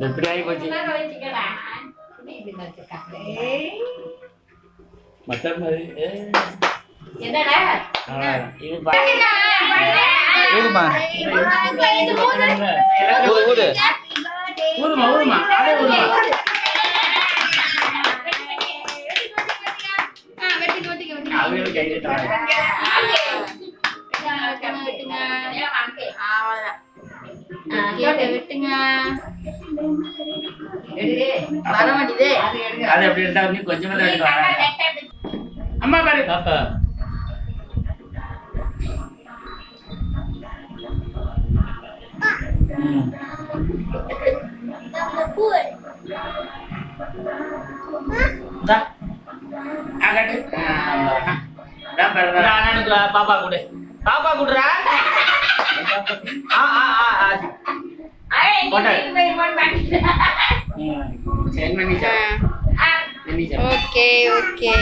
எப்படி ஆகி போச்சு மட்டன் மாதிரி என்னடா இது ஊதுமா ஊது ஊதுமா ஊதுமா அதே ஊதுமா அவங்க கையிட்டாங்க அது எப்படி எடுத்தா கொஞ்சமா தான் எடுக்க அம்மா பாரு பாப்பா பாப்பா கூட பாப்பா கூடுறா ஓகே ஓகே